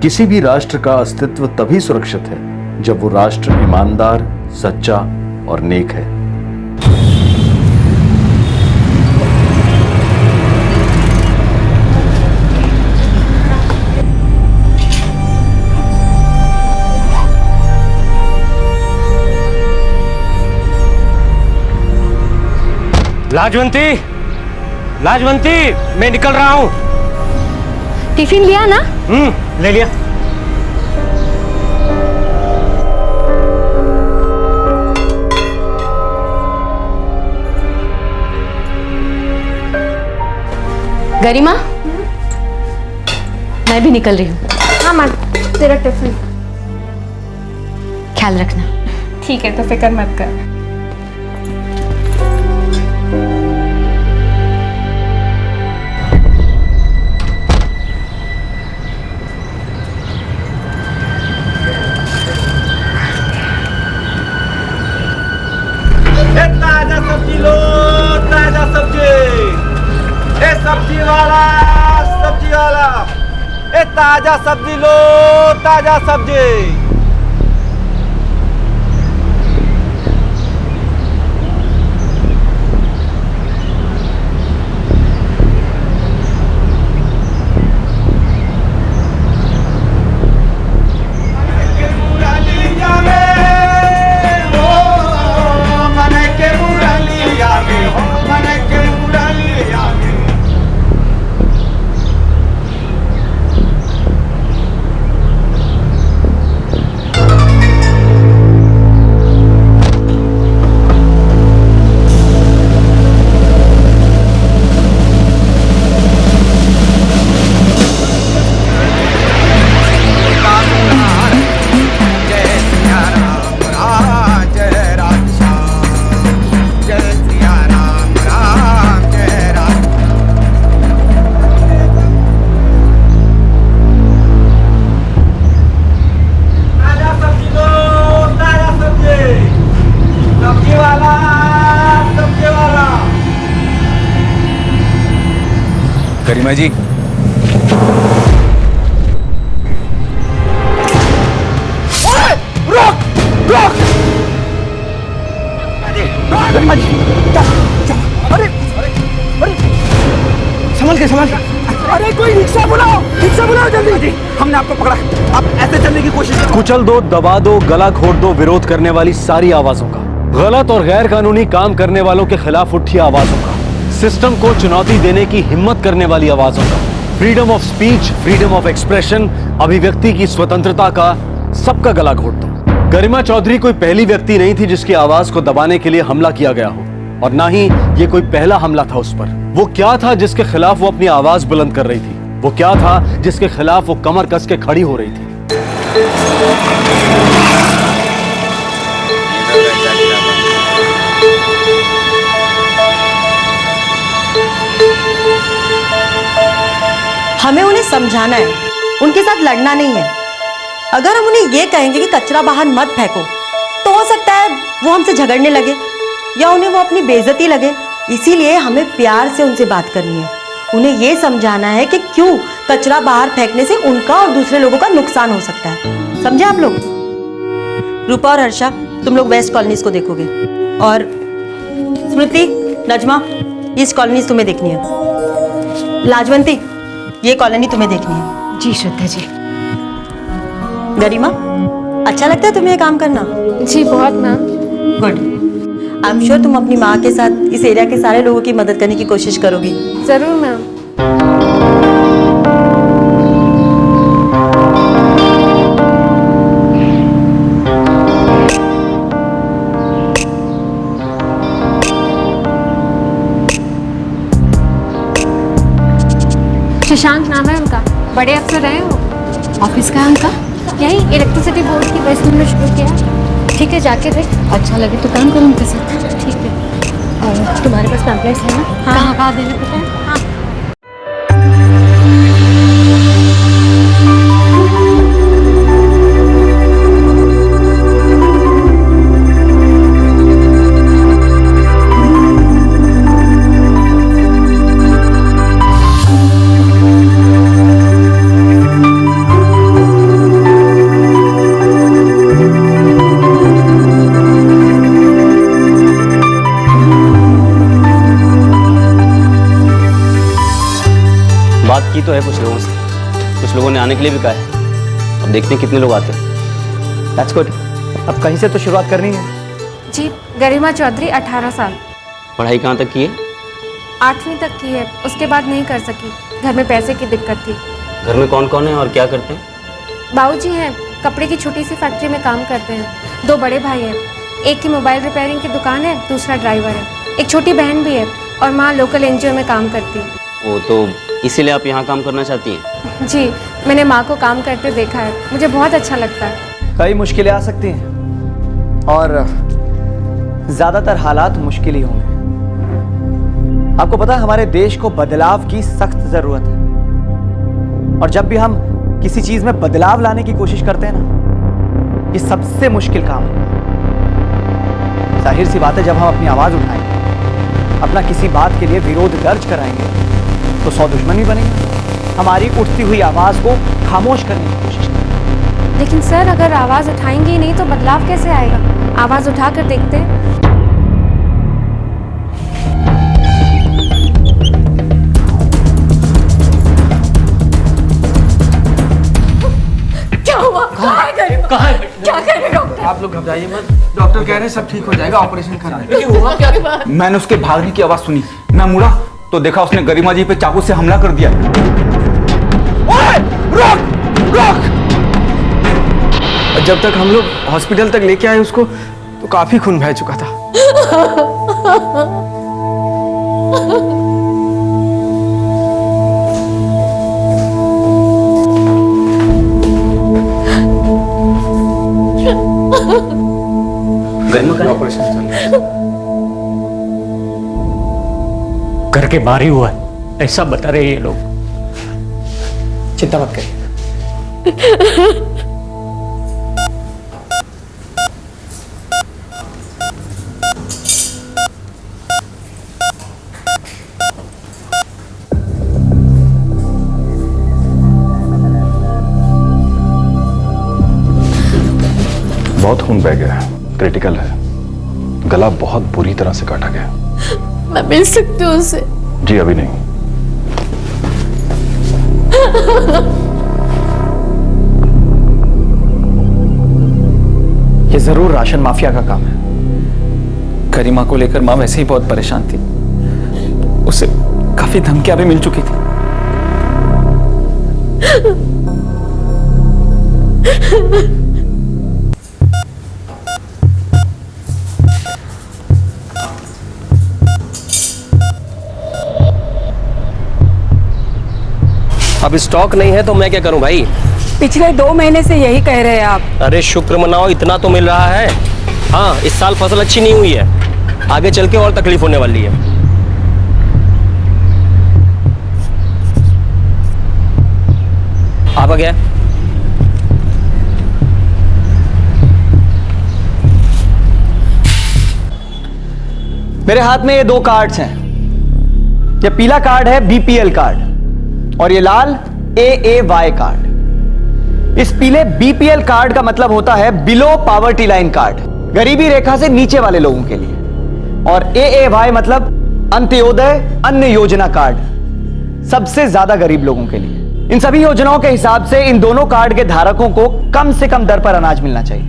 किसी भी राष्ट्र का अस्तित्व तभी सुरक्षित है जब वो राष्ट्र ईमानदार, सच्चा और नेक है। लाजवंती, लाजवंती, मैं निकल रहा हूँ। टिफिन लिया ना? ले लिया। गरिमा, मैं भी निकल रही हूँ। हाँ माँ, तेरा टिफिन। ख्याल रखना। ठीक है, तो फिक्र मत कर। ताजा सब्जी लो, ताजा सब्जी। ए सब्जी वाला, सब्जी वाला, ए ताजा सब्जी लो, ताजा सब्जी। गरिमा जी, रोक, रोक। गरिमा जी, अरे अरे, संभल के, संभल के। अरे कोई रिक्शा बुलाओ, रिक्शा बुलाओ जल्दी। हमने आपको पकड़ा, आप ऐसे चलने की कोशिश करो। कुचल दो, दबा दो, गला घोट दो विरोध करने वाली सारी आवाजों का, गलत और गैर कानूनी काम करने वालों के खिलाफ उठी आवाजों का, सिस्टम को चुनौती देने की हिम्मत करने वाली आवाजों का, freedom of speech, freedom of expression, अभिव्यक्ति की स्वतंत्रता का सबका गला घोट दो। गरिमा चौधरी कोई पहली व्यक्ति नहीं थी जिसकी आवाज को दबाने के लिए हमला किया गया हो, और ना ही ये कोई पहला हमला था उस पर। वो क्या था जिसके खिलाफ वो अपनी आवाज बुलंद कर रही थी? वो क्या था जिसके खिलाफ वो कमर कस के खड़ी हो रही थी? हमें उन्हें समझाना है, उनके साथ लड़ना नहीं है। अगर हम उन्हें ये कहेंगे कि कचरा बाहर मत फेंको, तो हो सकता है वो हमसे झगड़ने लगे या उन्हें वो अपनी बेइज्जती लगे। इसीलिए हमें प्यार से उनसे बात करनी है। उन्हें ये समझाना है कि क्यों कचरा बाहर फेंकने से उनका और दूसरे लोगों का नुकसान हो सकता है। समझे आप लोग? रूपा और हर्षा, तुम लोग वेस्ट कॉलोनीज को देखोगे, और स्मृति, नजमा, इस कॉलोनीज तुम्हें देखनी है। लाजवंती, ये कॉलोनी तुम्हें देखनी है। जी श्रद्धा जी। गरिमा, अच्छा लगता है तुम्हें ये काम करना? जी बहुत ma'am. Good. I am sure तुम अपनी माँ के साथ इस एरिया के सारे लोगों की मदद करने की कोशिश करोगी। जरूर मैम। शशांक नाम है उनका, बड़े अफसर रहे वो। ऑफिस का है उनका? यही इलेक्ट्रिसिटी बोर्ड की वेस्ट में शुरू किया। ठीक है, जाके देख। अच्छा लगे तो काम करूँ उनके साथ। ठीक है। और तुम्हारे पास पैम्पलेट्स है ना? हाँ, कहाँ देने पता है? हाँ। कुछ लोगों ने आने के लिए भी कहा है। अब देखते हैं कितने लोग आते हैं। That's good. अब कहीं से तो शुरुआत करनी है। जी, गरिमा चौधरी, 18 साल, पढ़ाई कहाँ तक की है? 8वीं तक की है, उसके बाद नहीं कर सकी, घर में पैसे की दिक्कत थी। घर में कौन कौन है और क्या करते हैं? बाबूजी हैं, कपड़े की छोटी सी फैक्ट्री में काम करते हैं। 2 बड़े भाई हैं, एक की मोबाइल रिपेयरिंग की दुकान है, दूसरा ड्राइवर है। एक छोटी बहन भी है और माँ लोकल एनजीओ में काम करती है। वो तो इसीलिए आप यहाँ काम करना चाहती हैं? जी, मैंने माँ को काम करते देखा है, मुझे बहुत अच्छा लगता है। कई मुश्किलें आ सकती हैं और ज़्यादातर हालात मुश्किल ही होंगे। आपको पता है हमारे देश को बदलाव की सख्त ज़रूरत है, और जब भी हम किसी चीज़ में बदलाव लाने की कोशिश करते हैं ना, ये सबसे मुश्किल काम है। जाहिर सी बात है, जब हम अपनी आवाज़ उठाएंगे, अपना किसी बात के लिए विरोध दर्ज कराएंगे, तो 100 दुश्मन भी बनेंगे। हमारी उठती हुई आवाज़ को खामोश करने की कोशिश करें। लेकिन सर, अगर आवाज़ उठाएंगे ही नहीं तो बदलाव कैसे आएगा? आवाज़ उठा कर देखते हैं। क्या हुआ? कहाँ है गरिमा? क्या कह रहे डॉक्टर? आप लोग घबराइए मत, डॉक्टर कह रहे हैं सब ठीक हो जाएगा, ऑपरेशन करना है। मैंने उसके भागने की आवाज सुनी, मैं मुड़ा तो देखा उसने गरिमा जी पे चाकू से हमला कर दिया। ओए, रोक, रोक! जब तक हम लोग हॉस्पिटल तक लेके आए उसको, तो काफी खून बह चुका था। गरिमा का ऑपरेशन चल रहा है। करके बाहर ही हुआ है, ऐसा बता रहे ये लोग। चिंता मत करिए। बहुत खून बह गया है, क्रिटिकल है। गला बहुत बुरी तरह से काटा गया। मैं मिल सकती हूँ उससे? जी अभी नहीं। ये जरूर राशन माफिया का काम है। गरिमा को लेकर माँ वैसे ही बहुत परेशान थी, उसे काफी धमकियां भी मिल चुकी थी। अब स्टॉक नहीं है तो मैं क्या करूं भाई? पिछले 2 महीने से यही कह रहे हैं आप। अरे शुक्र मनाओ, इतना तो मिल रहा है। हाँ, इस साल फसल अच्छी नहीं हुई है, आगे चल के और तकलीफ होने वाली है। आप आ गया? मेरे हाथ में ये 2 कार्ड्स हैं। ये पीला कार्ड है बीपीएल कार्ड और ये लाल AAY कार्ड। इस पीले बीपीएल कार्ड का मतलब होता है बिलो पॉवर्टी लाइन कार्ड, गरीबी रेखा से नीचे वाले लोगों के लिए। और AAY मतलब अंत्योदय अन्न योजना कार्ड, सबसे ज्यादा गरीब लोगों के लिए। इन सभी योजनाओं के हिसाब से इन दोनों कार्ड के धारकों को कम से कम दर पर अनाज मिलना चाहिए,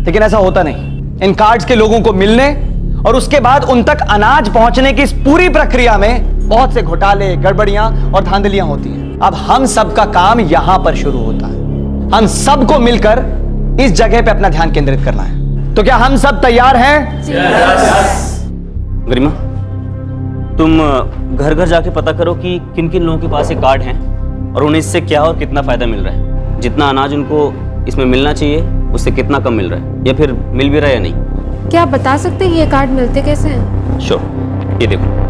लेकिन ऐसा होता नहीं। इन कार्ड्स के लोगों को मिलने और उसके बाद उन तक अनाज पहुंचने की इस पूरी प्रक्रिया में बहुत से घोटाले, गड़बड़ियां और धांधलियां होती हैं। अब हम सबका काम यहां पर शुरू होता है। हम सबको मिलकर इस जगह पे अपना ध्यान केंद्रित करना है। तो क्या हम सब तैयार हैं? गरिमा, तुम घर घर जाके पता करो कि किन किन लोगों के पास ये कार्ड हैं और उन्हें इससे क्या और कितना फायदा मिल रहा है। जितना अनाज उनको इसमें मिलना चाहिए उससे कितना कम मिल रहा है, या फिर मिल भी रहा है या नहीं। क्या आप बता सकते हैं ये कार्ड मिलते कैसे हैं? श्योर, ये देखो।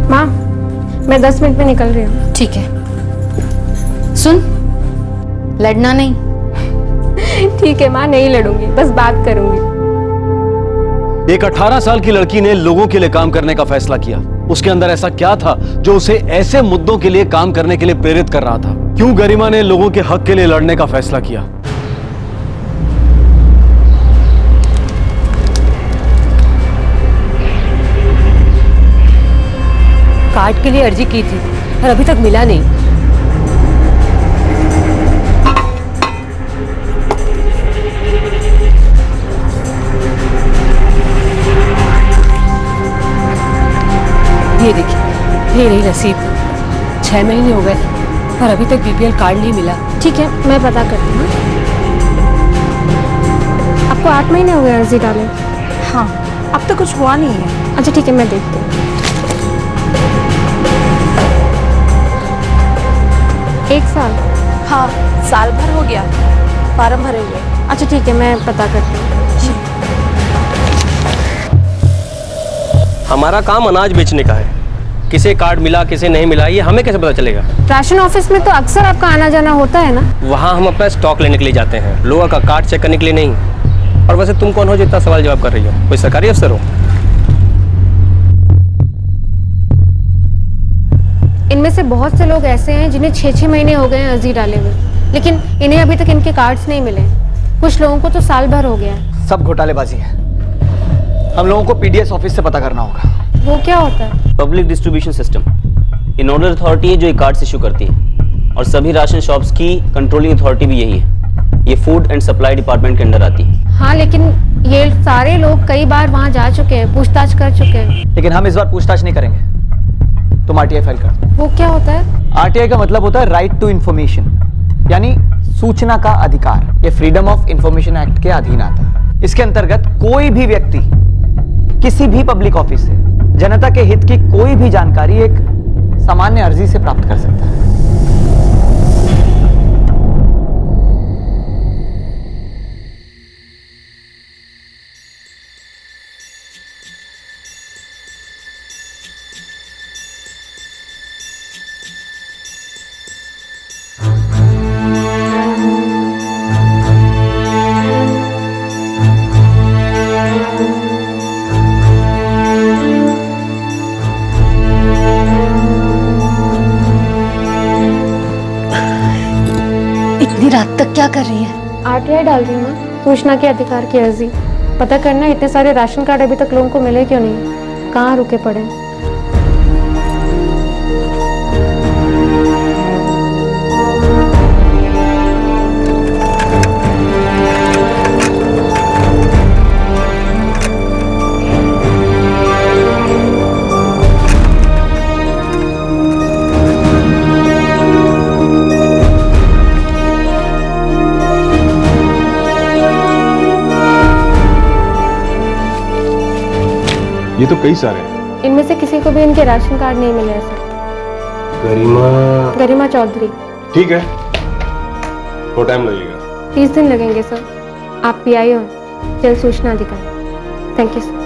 माँ, मैं 10 मिनट में निकल रही हूँ। ठीक है। सुन, लड़ना नहीं। ठीक है माँ, नहीं लड़ूंगी, बस बात करूंगी। एक 18 साल की लड़की ने लोगों के लिए काम करने का फैसला किया। उसके अंदर ऐसा क्या था जो उसे ऐसे मुद्दों के लिए काम करने के लिए प्रेरित कर रहा था? क्यों गरिमा ने लोगों के हक के लिए लड़ने का फैसला किया? कार्ड के लिए अर्जी की थी और अभी तक मिला नहीं। ये देखिए, ये रही रसीद। 6 महीने हो गए और अभी तक बीपीएल कार्ड नहीं मिला। ठीक है, मैं पता करती हूँ। आपको 8 महीने हो गए अर्जी डाले? हाँ, अब तो कुछ हुआ नहीं है। अच्छा ठीक है, मैं देखती हूँ। 1 साल? हाँ, साल भर हो गया, फार्म भरे हुए। अच्छा ठीक है, मैं पता करती हूँ। हमारा काम अनाज बेचने का है। किसे कार्ड मिला किसे नहीं मिला ये हमें कैसे पता चलेगा? राशन ऑफिस में तो अक्सर आपका आना जाना होता है ना? वहाँ हम अपना स्टॉक लेने के लिए जाते हैं, लोगों का कार्ड चेक करने के लिए नहीं। और वैसे तुम कौन हो जो इतना सवाल जवाब कर रही हो? कोई सरकारी अफसर हो? इनमें से बहुत से लोग ऐसे हैं जिन्हें 6-6 महीने हो गए हैं अर्जी डाले हुए, लेकिन इन्हें अभी तक इनके कार्ड्स नहीं मिले। कुछ लोगों को तो साल भर हो गया है। सब घोटालेबाजी है। हम लोगों को पीडीएस ऑफिस से पता करना होगा। वो क्या होता है? Public distribution system. ये नोडल अथॉरिटी है जो ये कार्ड्स इशू करती है, और सभी राशन शॉप्स की कंट्रोलिंग अथॉरिटी भी यही है। ये फूड एंड सप्लाई डिपार्टमेंट के अंडर आती है। हाँ, लेकिन ये सारे लोग कई बार वहाँ जा चुके हैं, पूछताछ कर चुके हैं। लेकिन हम इस बार पूछताछ नहीं करेंगे। तुम आरटीआई फाइल कर दो। वो क्या होता है? आरटीआई का मतलब होता है राइट टू इंफॉर्मेशन, यानी सूचना का अधिकार। ये फ्रीडम ऑफ इंफॉर्मेशन एक्ट के अधीन आता है। इसके अंतर्गत कोई भी व्यक्ति किसी भी पब्लिक ऑफिस से जनता के हित की कोई भी जानकारी एक सामान्य अर्जी से प्राप्त कर सकता है। रात तक क्या कर रही है? आरटीआई डाल रही हूँ, सूचना के अधिकार की अर्जी। पता करना इतने सारे राशन कार्ड अभी तक लोगों को मिले क्यों नहीं, कहाँ रुके पड़े। ये तो कई सारे हैं। इनमें से किसी को भी इनके राशन कार्ड नहीं मिले हैं सर। गरिमा चौधरी। ठीक है, तो टाइम लगेगा। 30 दिन लगेंगे सर। आप पीआई हो, जल सूचना अधिकारी। Thank you sir.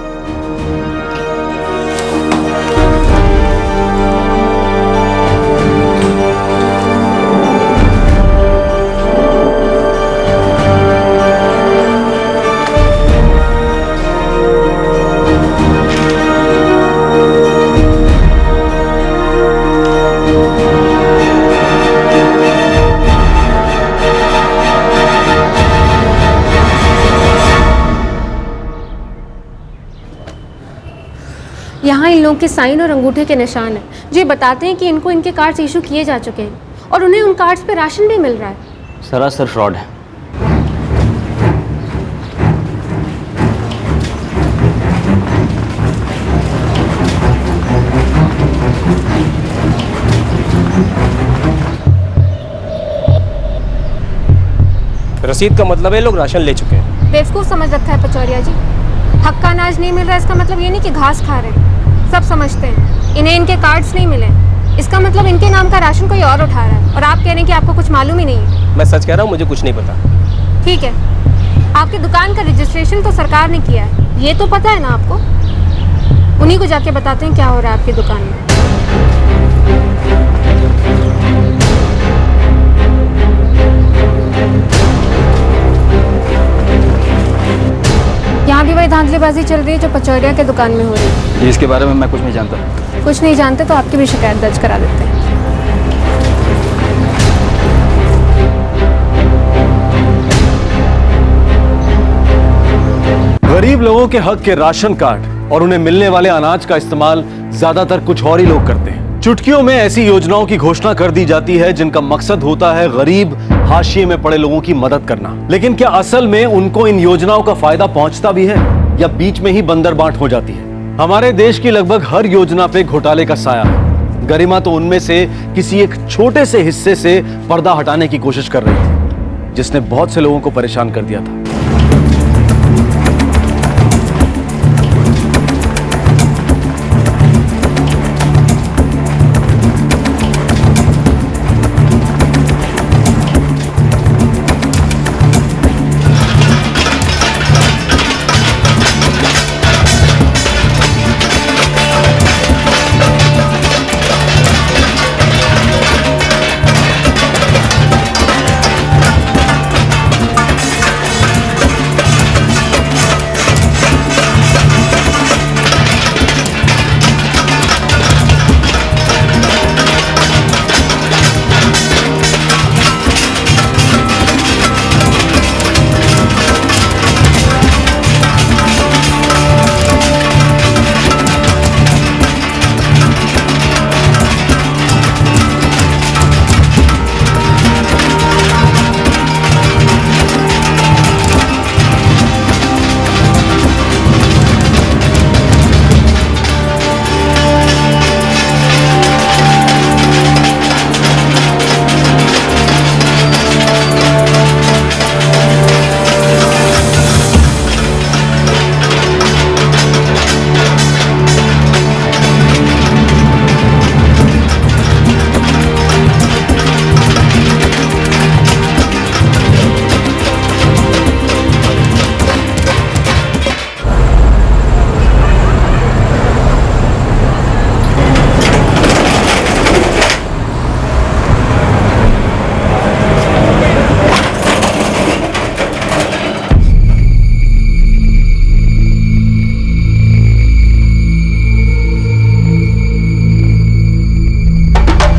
यहाँ इन लोगों के साइन और अंगूठे के निशान हैं जो ये बताते हैं कि इनको इनके कार्ड्स इशू किए जा चुके हैं और उन्हें उन कार्ड्स पे राशन भी मिल रहा है। सरासर फ्रॉड है। रसीद का मतलब है लोग राशन ले चुके हैं। बेवकूफ़ समझ रखा है पचौरिया जी। हक का अनाज नहीं मिल रहा है इसका मतलब ये नहीं कि घास खा रहे हैं। सब समझते हैं इन्हें इनके कार्ड्स नहीं मिले, इसका मतलब इनके नाम का राशन कोई और उठा रहा है और आप कह रहे हैं कि आपको कुछ मालूम ही नहीं है। मैं सच कह रहा हूँ, मुझे कुछ नहीं पता। ठीक है, आपकी दुकान का रजिस्ट्रेशन तो सरकार ने किया है, ये तो पता है ना आपको। उन्हीं को जाके बताते हैं क्या हो रहा है आपकी दुकान में। धांधलीबाजी चल रही है जो पचौरिया के दुकान में हो रही है। इसके बारे में मैं कुछ नहीं जानता। कुछ नहीं जानते तो आपकी भी शिकायत दर्ज करा देते हैं। गरीब लोगों के हक के राशन कार्ड और उन्हें मिलने वाले अनाज का इस्तेमाल ज्यादातर कुछ और ही लोग करते हैं। चुटकियों में ऐसी योजनाओं की घोषणा कर दी जाती है जिनका मकसद होता है गरीब हाशिए में पड़े लोगों की मदद करना। लेकिन क्या असल में उनको इन योजनाओं का फायदा पहुंचता भी है या बीच में ही बंदरबांट हो जाती है? हमारे देश की लगभग हर योजना पे घोटाले का साया है। गरिमा तो उनमें से किसी एक छोटे से हिस्से से पर्दा हटाने की कोशिश कर रही है जिसने बहुत से लोगों को परेशान कर दिया था।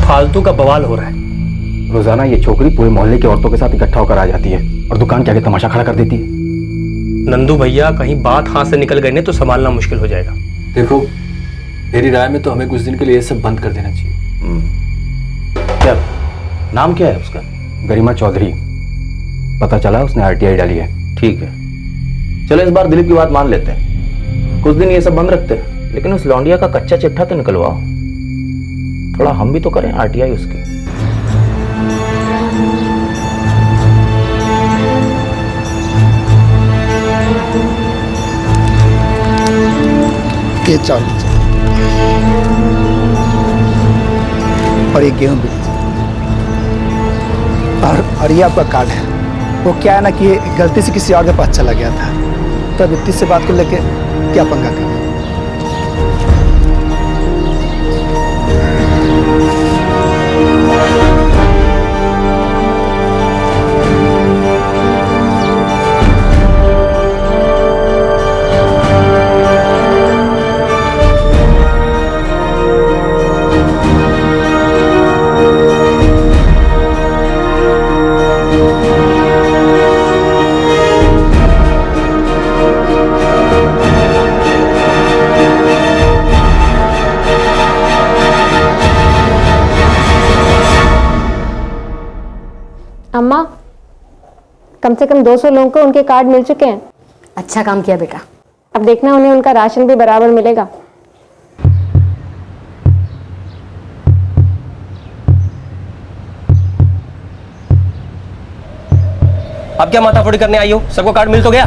फालतू का बवाल हो रहा है। रोजाना ये छोकरी पूरे मोहल्ले की औरतों के साथ इकट्ठा होकर आ जाती है और दुकान के आगे तमाशा खड़ा कर देती है। नंदू भैया, कहीं बात हाथ से निकल गई नहीं तो संभालना मुश्किल हो जाएगा। देखो, मेरी राय में तो हमें कुछ दिन के लिए ये सब बंद कर देना चाहिए। क्या नाम क्या है उसका? गरिमा चौधरी। पता चला उसने आरटीआई डाली है। ठीक है, चलो इस बार दिलीप की बात मान लेते हैं, कुछ दिन ये सब बंद रखते हैं, लेकिन उस लौंडिया का कच्चा चिट्ठा तो निकलवाओ। थोड़ा हम भी तो करें आरटीआई उसकी। ये चावल और ये गेहूं भी, और ये आपका कार्ड है। वो क्या है ना कि ये गलती से किसी और के पास चला गया था, तो अब इतनी से बात को लेके क्या पंगा करना। अम्मा, कम से कम 200 लोगों को उनके कार्ड मिल चुके हैं। अच्छा काम किया बेटा। अब देखना उन्हें उनका राशन भी बराबर मिलेगा। अब क्या माथाफोड़ी करने आई हो? सबको कार्ड मिल तो गया?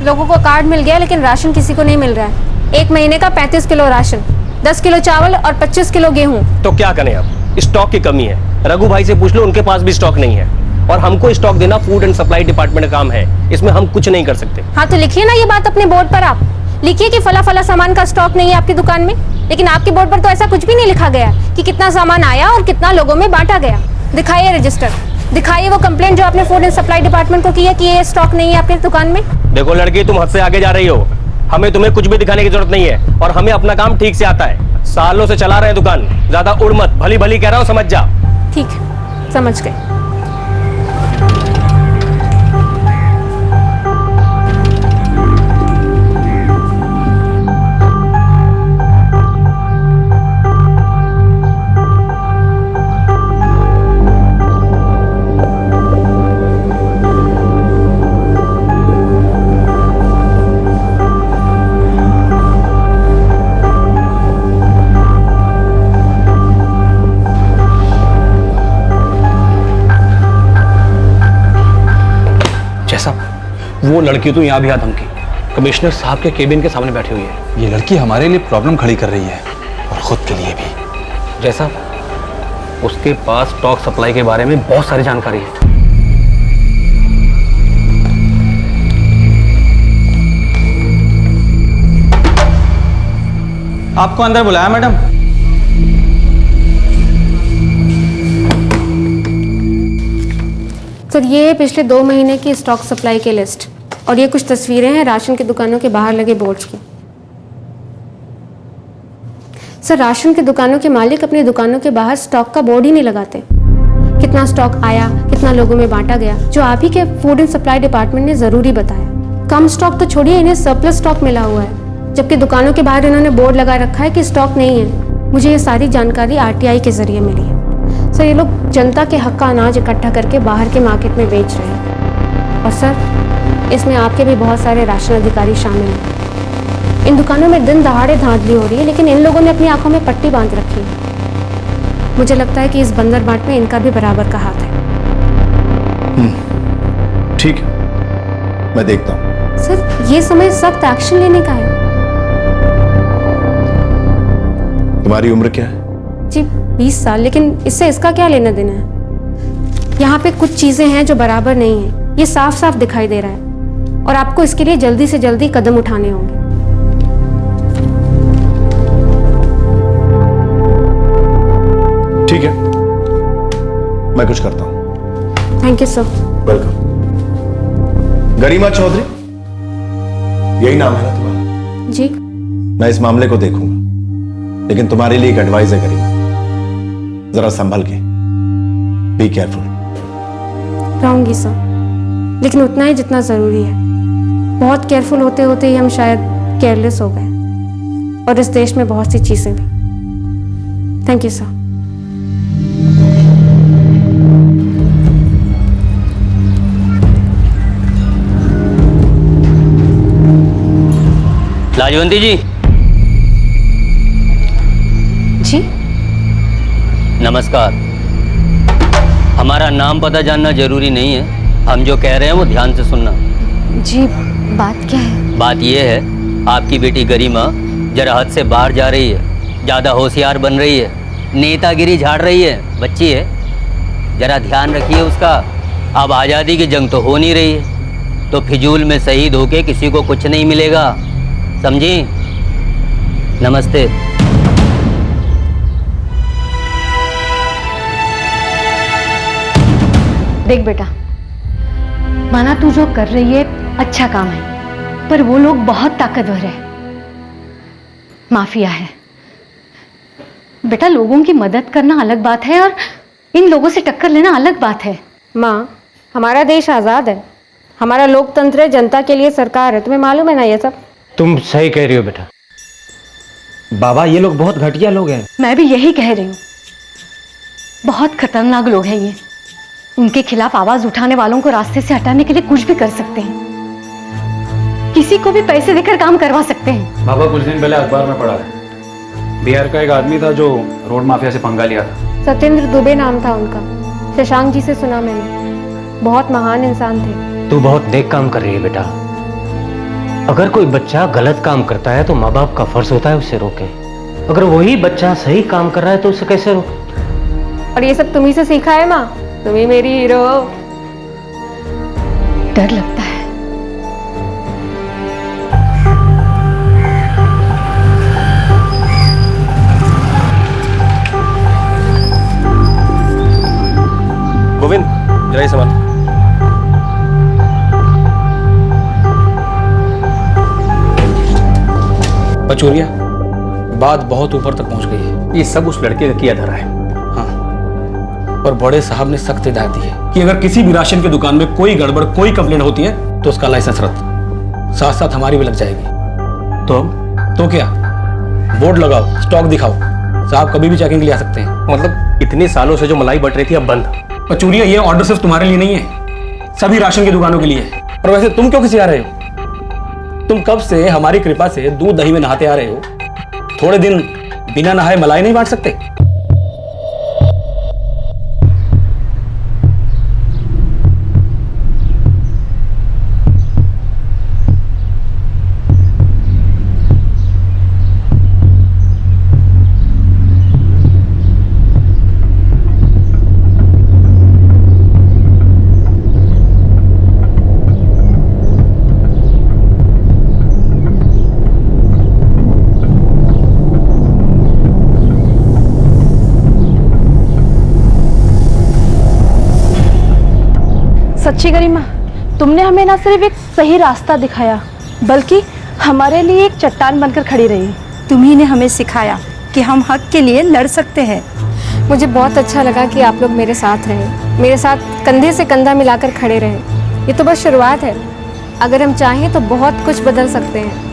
लोगों को कार्ड मिल गया लेकिन राशन किसी को नहीं मिल रहा है। 1 महीने का 35 किलो राशन, 10 किलो चावल और 25 किलो गेहूं। तो क्या करें अब? स्टॉक की कमी है। रघु भाई से पूछ लो, उनके पास भी स्टॉक नहीं है। और हमको स्टॉक देना फूड एंड सप्लाई डिपार्टमेंट का काम है, इसमें हम कुछ नहीं कर सकते। हाँ तो लिखिए ना ये बात अपने बोर्ड पर। आप लिखिए कि फला फला सामान का स्टॉक नहीं है आपकी दुकान में, लेकिन आपके बोर्ड पर तो ऐसा कुछ भी नहीं लिखा गया कि कितना सामान आया और कितना लोगों में बांटा गया। दिखाइए रजिस्टर, दिखाइए वो कंप्लेंट जो आपने फूड एंड सप्लाई डिपार्टमेंट को की है कि ये स्टॉक नहीं है आपकी दुकान में। देखो लड़की, तुम हद से आगे जा रही हो। हमें तुम्हें कुछ भी दिखाने की जरूरत नहीं है और हमें अपना काम ठीक से आता है। सालों से चला रहे हैं दुकान, ज्यादा उड़ मत, भली भली कह रहा हूं, समझ जा। ठीक है, समझ गए। वो लड़की तो यहाँ भी आ धमकी, कमिश्नर साहब के केबिन के सामने बैठी हुई है। ये लड़की हमारे लिए प्रॉब्लम खड़ी कर रही है और खुद के लिए भी। जैसा उसके पास स्टॉक सप्लाई के बारे में बहुत सारी जानकारी है। आपको अंदर बुलाया मैडम? सर, ये है पिछले 2 महीने की स्टॉक सप्लाई की लिस्ट और ये कुछ तस्वीरें हैं राशन की दुकानों के बाहर लगे बोर्ड्स की। सर, राशन की दुकानों के मालिक अपनी दुकानों के बाहर स्टॉक का बोर्ड ही नहीं लगाते। कितना स्टॉक आया, कितना लोगों में बांटा गया, जो आप ही के फूड एंड सप्लाई डिपार्टमेंट ने ज़रूरी बताया। कम स्टॉक तो छोड़िए, इन्हें सरप्लस स्टॉक मिला हुआ है, जबकि दुकानों के बाहर इन्होंने बोर्ड लगा रखा है कि स्टॉक नहीं है। मुझे ये सारी जानकारी RTI के जरिए मिली है। सर, ये लोग जनता के हक का अनाज इकट्ठा करके बाहर के मार्केट में बेच रहे हैं और सर, इसमें आपके भी बहुत सारे राशन अधिकारी शामिल हैं। इन दुकानों में दिन दहाड़े धांधली हो रही है, लेकिन इन लोगों ने अपनी आंखों में पट्टी बांध रखी है। मुझे लगता है कि इस बंदर बाट में इनका भी बराबर का हाथ है। ठीक है, मैं देखता हूँ। सर, ये समय सख्त एक्शन लेने का है। तुम्हारी उम्र क्या है? जी 20 साल, लेकिन इससे इसका क्या लेना देना है? यहाँ पे कुछ चीजें हैं जो बराबर नहीं है, ये साफ साफ दिखाई दे रहा है और आपको इसके लिए जल्दी से जल्दी कदम उठाने होंगे। ठीक है, मैं कुछ करता हूँ। Thank you sir. वेलकम। गरिमा चौधरी, यही नाम है ना तुम्हारा? जी। मैं इस मामले को देखूंगा, लेकिन तुम्हारे लिए एक एडवाइस है गरिमा, जरा संभल के, बी केयरफुल। रहूंगी सर, लेकिन उतना ही जितना जरूरी है। बहुत केयरफुल होते होते ही हम शायद केयरलेस हो गए और इस देश में बहुत सी चीजें भी। Thank you sir. Lajwanti ji. जी नमस्कार। हमारा नाम पता जानना जरूरी नहीं है, हम जो कह रहे हैं वो ध्यान से सुनना। जी, बात क्या है? बात ये है, आपकी बेटी गरिमा जरा हद से बाहर जा रही है, ज़्यादा होशियार बन रही है, नेतागिरी झाड़ रही है। बच्ची है, जरा ध्यान रखिए उसका। अब आज़ादी की जंग तो हो नहीं रही है, तो फिजूल में शहीद होके किसी को कुछ नहीं मिलेगा, समझी? नमस्ते। देख बेटा, माना तू जो कर रही है अच्छा काम है, पर वो लोग बहुत ताकतवर है, माफिया है। बेटा, लोगों की मदद करना अलग बात है और इन लोगों से टक्कर लेना अलग बात है। माँ, हमारा देश आज़ाद है, हमारा लोकतंत्र है, जनता के लिए सरकार है, तुम्हें मालूम है ना ये सब? तुम सही कह रही हो बेटा। बाबा, ये लोग बहुत घटिया लोग हैं। मैं भी यही कह रही हूँ, बहुत खतरनाक लोग हैं ये। उनके खिलाफ आवाज उठाने वालों को रास्ते से हटाने के लिए कुछ भी कर सकते हैं, किसी को भी पैसे देकर काम करवा सकते हैं। बाबा, कुछ दिन पहले अखबार में पढ़ा है, बिहार का एक आदमी था जो रोड माफिया से पंगा लिया था। सत्येंद्र दुबे नाम था उनका। शशांक जी से सुना मैंने, बहुत महान इंसान थे। तू बहुत नेक काम कर रही है बेटा। अगर कोई बच्चा गलत काम करता है तो माँ बाप का फर्ज होता है उसे रोके। अगर वही बच्चा सही काम कर रहा है तो उसे कैसे रोके? और ये सब तुम्ही से सीखा है माँ, तुम ही मेरी हीरो हो। डर लगता है। गोविंद, जरा ये सामान। पचोरिया, बात बहुत ऊपर तक पहुंच गई है। ये सब उस लड़के का किया धरा है। हाँ, और बड़े साहब ने सख्त हिदायत दी है कि अगर किसी भी राशन की दुकान में कोई गड़बड़, कोई कंप्लेंट होती है तो उसका लाइसेंस रद्द, साथ साथ हमारी भी लग जाएगी। तो क्या, बोर्ड लगाओ, स्टॉक दिखाओ, साहब कभी भी चेकिंग के लिए आ सकते हैं। मतलब इतने सालों से जो मलाई बट रही थी अब बंद। पचूरिया, ये ऑर्डर सिर्फ तुम्हारे लिए नहीं है, सभी राशन की दुकानों के लिए है। और वैसे तुम क्यों खिसिया रहे हो? तुम कब से हमारी कृपा से दूध दही में नहाते आ रहे हो, थोड़े दिन बिना नहाए मलाई नहीं बांट सकते? सच्ची गरिमा, तुमने हमें ना सिर्फ एक सही रास्ता दिखाया बल्कि हमारे लिए एक चट्टान बनकर खड़ी रही। तुम्ही ने हमें सिखाया कि हम हक के लिए लड़ सकते हैं। मुझे बहुत अच्छा लगा कि आप लोग मेरे साथ रहे, मेरे साथ कंधे से कंधा मिलाकर खड़े रहे। ये तो बस शुरुआत है, अगर हम चाहें तो बहुत कुछ बदल सकते हैं।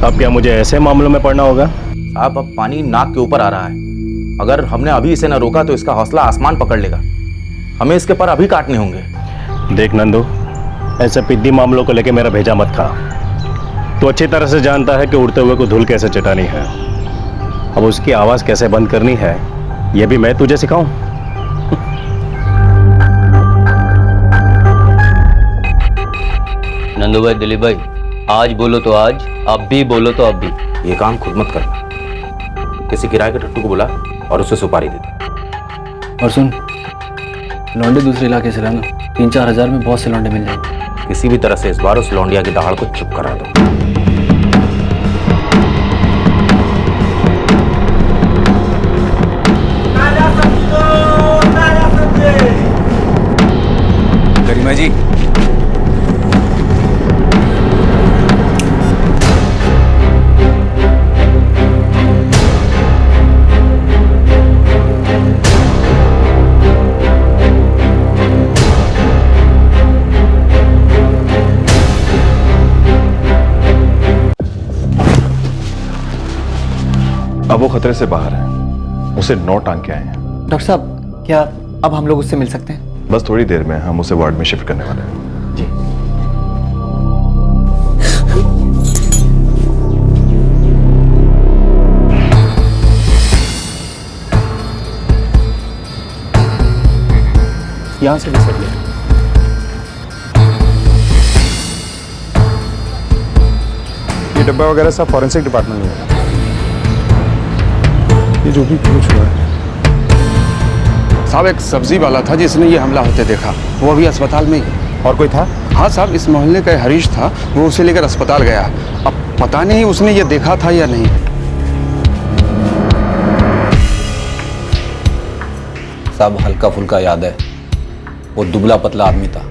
अब क्या मुझे ऐसे मामलों में पड़ना होगा? साहब, अब पानी नाक के ऊपर आ रहा है। अगर हमने अभी इसे न रोका तो इसका हौसला आसमान पकड़ लेगा। हमें इसके पर अभी काटने होंगे। देख नंदू, ऐसे पिद्दी मामलों को लेके मेरा भेजा मत खा। तू अच्छी तरह से जानता है कि उड़ते हुए को धूल कैसे चटानी है। अब उसकी आवाज कैसे बंद करनी है यह भी मैं तुझे सिखाऊं? नंदू भाई, दिलीप भाई, आज बोलो तो आज, अब भी बोलो तो अब भी। ये काम खुद मत करना। किसी किराए के टट्टू को बुला और उसे सुपारी दे दे। और सुन, लौंडे दूसरे इलाके से लाना, 3-4 हजार में बहुत से लौंडे मिल जाएंगे। किसी भी तरह से इस बार उस लौंडिया की दहाड़ को चुप करा दो। गरिमा जी, अब वो खतरे से बाहर है, उसे 9 टांग के आए हैं। डॉक्टर साहब, क्या अब हम लोग उससे मिल सकते हैं? बस थोड़ी देर में हम उसे वार्ड में शिफ्ट करने वाले हैं। जी। यहां से भी सर ले। ये डब्बा वगैरह सब फॉरेंसिक डिपार्टमेंट में है। ये जो भी कुछ हुआ है साहब, एक सब्जी वाला था जिसने ये हमला होते देखा, वो अभी अस्पताल में ही। और कोई था? हाँ साहब, इस मोहल्ले का हरीश था, वो उसे लेकर अस्पताल गया। अब पता नहीं उसने ये देखा था या नहीं। साहब, हल्का फुल्का याद है, वो दुबला पतला आदमी था,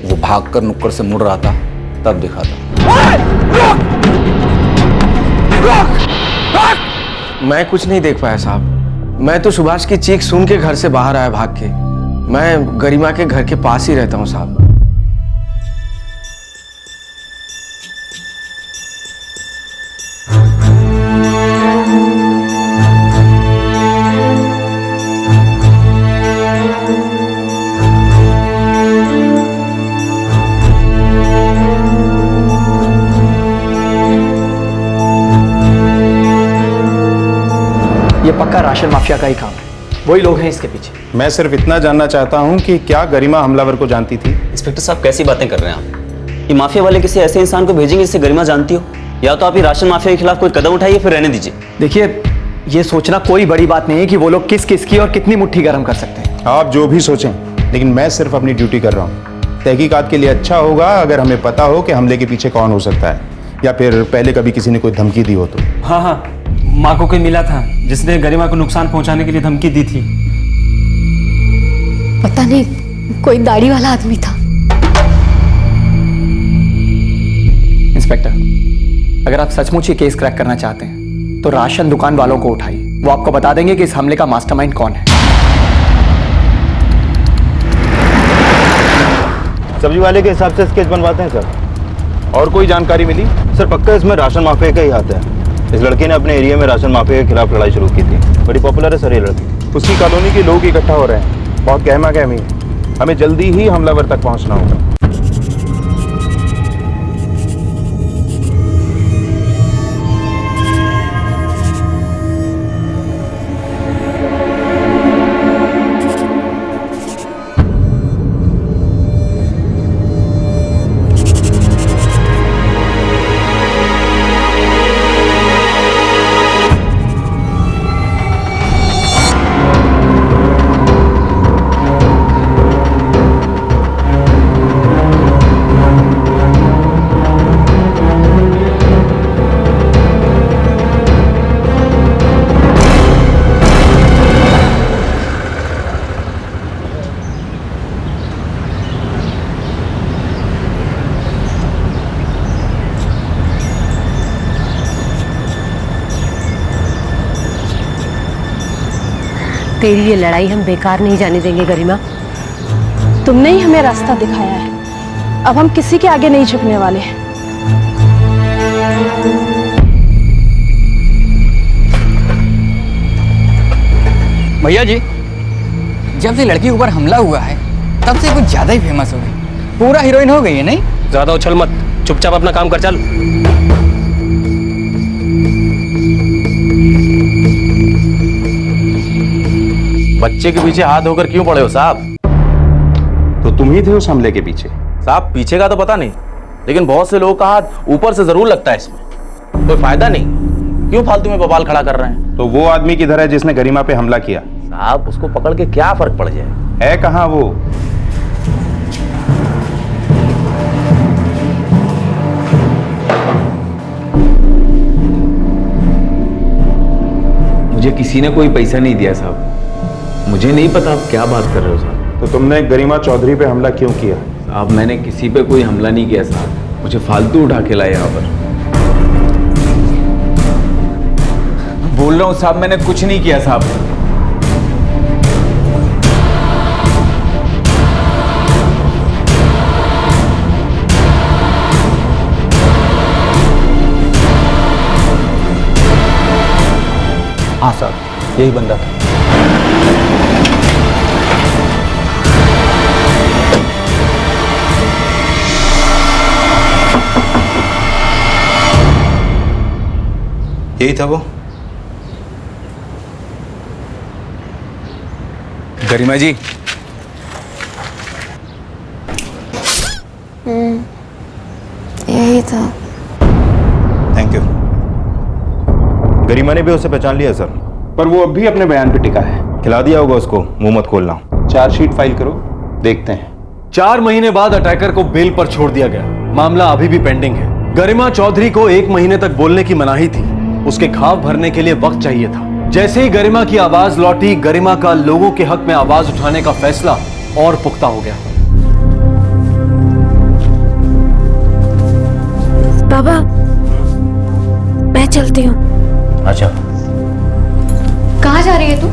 वो भागकर नुक्कड़ से मुड़ रहा था, तब देखा था। मैं कुछ नहीं देख पाया साहब। मैं तो सुभाष की चीख सुन के घर से बाहर आया भाग के। मैं गरिमा के घर के पास ही रहता हूँ साहब। ये पक्का राशन माफिया का ही काम है, वही लोग हैं इसके पीछे। मैं सिर्फ इतना जानना चाहता हूं कि क्या गरिमा हमलावर को जानती थी? इंस्पेक्टर साहब, कैसी बातें कर रहे हैं आप? ये माफिया वाले किसी ऐसे इंसान को भेजेंगे जिससे गरिमा जानती हो? या तो आप ये राशन माफिया के खिलाफ कोई कदम उठाइए, फिर रहने दीजिए। देखिए, ये सोचना कोई बड़ी बात नहीं है कि वो लोग किस किस की और कितनी मुट्ठी गर्म कर सकते हैं। आप जो भी सोचें, लेकिन मैं सिर्फ अपनी ड्यूटी कर रहा हूं। तहकीकात के लिए अच्छा होगा अगर हमें पता हो कि हमले के पीछे कौन हो सकता है, या फिर पहले कभी किसी ने कोई धमकी दी हो तो। हाँ हाँ, माँ को कोई मिला था जिसने गरिमा को नुकसान पहुंचाने के लिए धमकी दी थी। पता नहीं, कोई दाढ़ी वाला आदमी था। इंस्पेक्टर, अगर आप सचमुच ये केस क्रैक करना चाहते हैं तो राशन दुकान वालों को उठाइए। वो आपको बता देंगे कि इस हमले का मास्टरमाइंड कौन है। सब्जी वाले के हिसाब से स्केच बनवाते हैं सर। और कोई जानकारी मिली? सर पक्का इसमें राशन माफिया का ही हाथ है। इस लड़के ने अपने एरिया में राशन माफिया के खिलाफ लड़ाई शुरू की थी। बड़ी पॉपुलर है सर ये लड़की। उसकी कॉलोनी के लोग इकट्ठा हो रहे हैं, बहुत गहमा गहमी है। हमें जल्दी ही हमलावर तक पहुंचना होगा। तेरी ये लड़ाई हम बेकार नहीं जाने देंगे गरिमा। तुमने ही हमें रास्ता दिखाया है, अब हम किसी के आगे नहीं झुकने वाले। भैया जी, जब से लड़की के ऊपर हमला हुआ है तब से कुछ ज्यादा ही फेमस हो गई, पूरा हीरोइन हो गई है। नहीं ज्यादा उछल मत, चुपचाप अपना काम कर चल। बच्चे के पीछे हाथ धोकर क्यों पड़े हो साहब? तो तुम ही थे उस हमले के पीछे। साहब पीछे का तो पता नहीं, लेकिन बहुत से लोगों का हाथ ऊपर से जरूर लगता है इसमें। कोई फायदा नहीं, क्यों फालतू में बवाल खड़ा कर रहे हैं? तो वो आदमी किधर है जिसने गरिमा पे हमला किया? साहब उसको पकड़ के क्या फर्क पड़ जाए? है कहाँ वो? मुझे किसी ने कोई पैसा नहीं दिया साहब। मुझे नहीं पता आप क्या बात कर रहे हो साहब। तो तुमने गरिमा चौधरी पे हमला क्यों किया? साहब मैंने किसी पे कोई हमला नहीं किया साहब, मुझे फालतू उठा के लाए यहाँ पर। बोल रहा हूँ साहब, मैंने कुछ नहीं किया साहब। हाँ साहब, यही बंदा था। यही था वो। गरिमा जी, यही था। Thank you. गरिमा ने भी उसे पहचान लिया सर, पर वो अब भी अपने बयान पे टिका है। खिला दिया होगा उसको, मुंह मत खोलना। चार्जशीट फाइल करो, देखते हैं। 4 महीने बाद अटैकर को बेल पर छोड़ दिया गया। मामला अभी भी पेंडिंग है। गरिमा चौधरी को 1 महीने तक बोलने की मनाही थी। उसके घाव भरने के लिए वक्त चाहिए था। जैसे ही गरिमा की आवाज लौटी, गरिमा का लोगों के हक में आवाज उठाने का फैसला और पुख्ता हो गया। बाबा, मैं चलती हूँ। अच्छा, कहाँ जा रही है तू?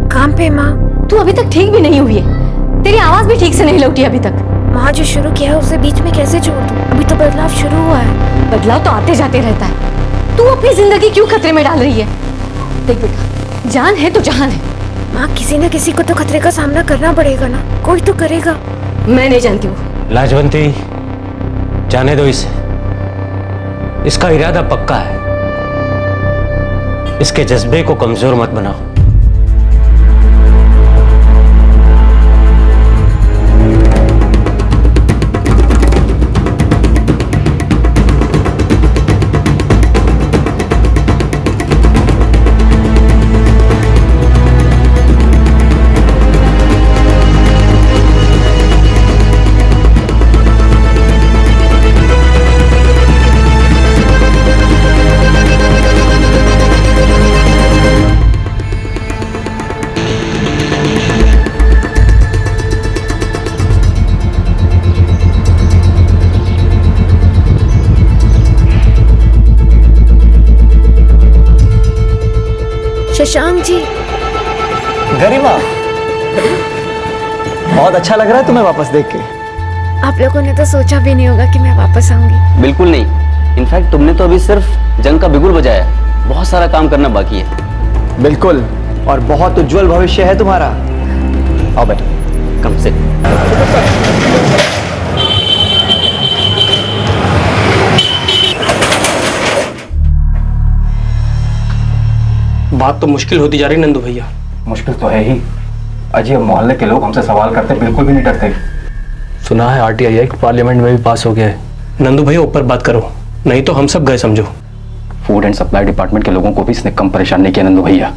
काम पे माँ। तू अभी तक ठीक भी नहीं हुई है, तेरी आवाज भी ठीक से नहीं लौटी अभी तक। माँ जो शुरू किया है उसे बीच में कैसे छोड़ दूँ? अभी तो बदलाव शुरू हुआ है। बदलाव तो आते जाते रहता है। तू अपनी जिंदगी क्यों खतरे में डाल रही है? देख बेटा, जान है तो जहान है। माँ, किसी न किसी को तो खतरे का सामना करना पड़ेगा ना, कोई तो करेगा। मैं नहीं जानती हूँ। लाजवंती, जाने दो इसे। इसका इरादा पक्का है। इसके जज्बे को कमजोर मत बनाओ। शशांक जी। गरिमा, बहुत अच्छा लग रहा है तुम्हें वापस देख के। आप लोगों ने तो सोचा भी नहीं होगा कि मैं वापस आऊंगी। बिल्कुल नहीं। इनफैक्ट तुमने तो अभी सिर्फ जंग का बिगुल बजाया, बहुत सारा काम करना बाकी है। बिल्कुल, और बहुत उज्जवल भविष्य है तुम्हारा। आओ बेटा, कम से बात तो मुश्किल होती जा रही नंदू भैया। मुश्किल तो है ही। अजी, अब मोहल्ले के लोग हमसे सवाल करते बिल्कुल भी नहीं डरते। सुना है आरटीआई एक्ट पार्लियामेंट में भी पास हो गया है। नंदू भैया ऊपर बात करो, नहीं तो हम सब गए समझो। फूड एंड सप्लाई डिपार्टमेंट के लोगों को भी इसने कम परेशान नहीं किया नंदू भैया।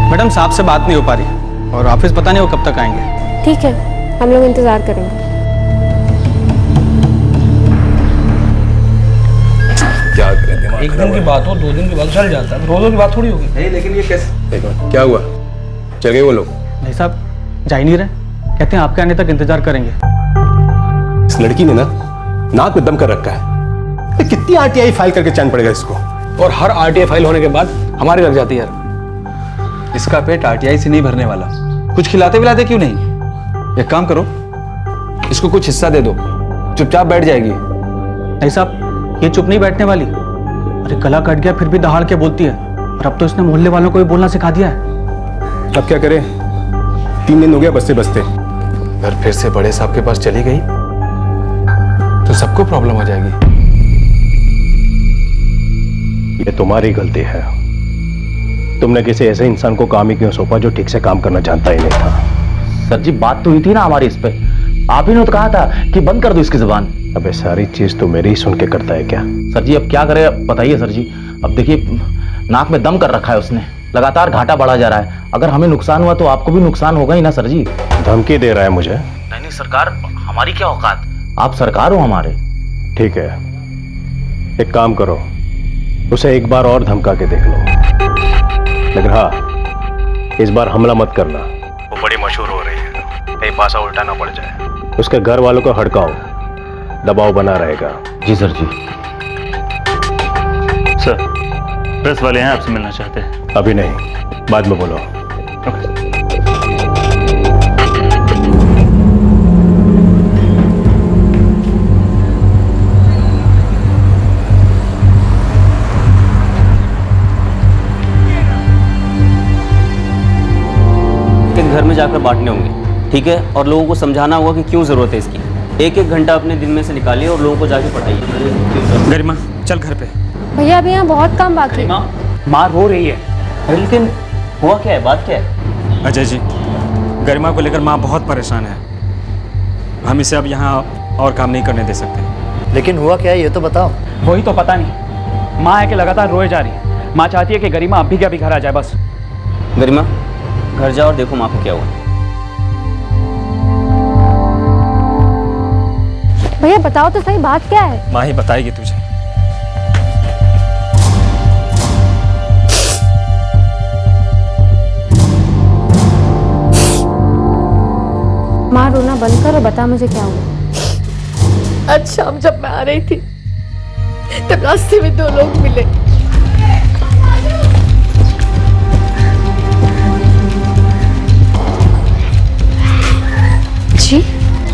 मैडम, साहब से बात नहीं हो पा रही और ऑफिस पता नहीं वो कब तक आएंगे। ठीक है, हम लोग इंतजार करेंगे। क्या करें, दिमाग एक दिन की बात हो, 2 दिन की बात चल जाता है, रोजों की बात थोड़ी होगी। नहीं, लेकिन ये कैसे? देखो क्या हुआ, चल गए वो लोग? नहीं साहब, जा ही नहीं रहे, कहते हैं आपके आने तक इंतजार करेंगे। इस लड़की ने ना नाक में दम कर रखा है। कितनी आरटीआई फाइल करके चैन पड़ेगा इसको? और हर आरटीआई फाइल होने के बाद हमारी लग जाती है यार। इसका पेट आरटीआई से नहीं भरने वाला। कुछ खिलाते विलाते क्यों नहीं? एक काम करो, इसको कुछ हिस्सा दे दो, चुपचाप बैठ जाएगी। नहीं साहब, ये चुप नहीं बैठने वाली। अरे गला कट गया फिर भी दहाड़ के बोलती है, और अब तो इसने मोहल्ले वालों को भी बोलना सिखा दिया है। अब क्या करें, 3 दिन हो गया बसते बसते। अगर फिर से बड़े साहब के पास चली गई तो सबको प्रॉब्लम हो जाएगी। ये तुम्हारी गलती है। तुमने किसी ऐसे इंसान को काम ही क्यों सौंपा जो ठीक से काम करना जानता ही नहीं था? सर जी, बात तो हुई थी ना हमारी इस पे। आप ही ने तो कहा था कि बंद कर दो इसकी जुबान। अबे सारी चीज तो मेरी ही सुन के करता है क्या? सर जी, अब क्या करे बताइए सर जी। अब देखिए, नाक में दम कर रखा है उसने, लगातार घाटा बढ़ा जा रहा है। अगर हमें नुकसान हुआ तो आपको भी नुकसान होगा ही ना सर जी। धमकी दे रहा है मुझे? नहीं सरकार, हमारी क्या औकात, आप सरकार हो हमारे। ठीक है, एक काम करो, उसे एक बार और धमका के देख लो, लेकिन हाँ, इस बार हमला मत करना। वो बड़ी मशहूर हो रही है, कहीं पासा उल्टा ना पड़ जाए। उसके घर वालों को हड़काओ, दबाव बना रहेगा। जी सर जी। सर, प्रेस वाले हैं, आपसे मिलना चाहते हैं। अभी नहीं, बाद में बोलो। घर में जाकर बांटने होंगे, ठीक है? और लोगों को समझाना होगा कि क्यों जरूरत है इसकी। 1-1 घंटा अपने दिन में से निकालिए और लोगों को जाके पढ़ाइए। गरिमा, चल घर पे। भैया, अभी यहाँ बहुत काम बाकी है। माँ रो रही है। लेकिन हुआ क्या है, बात क्या है? अजय जी, गरिमा को लेकर माँ बहुत परेशान है। हम इसे अब यहाँ और काम नहीं करने दे सकते। लेकिन हुआ क्या है ये तो बताओ। वही तो पता नहीं, माँ है कि लगातार रोए जा रही है। माँ चाहती है कि गरिमा अभी के अभी घर आ जाए बस। गरिमा, घर जाओ और देखो माँ को क्या हुआ। भैया बताओ तो सही, बात क्या है? माँ ही बताएगी तुझे। माँ, रोना बंद करो, बता मुझे क्या हुआ। आज शाम जब मैं आ रही थी तब रास्ते में 2 लोग मिले। जी?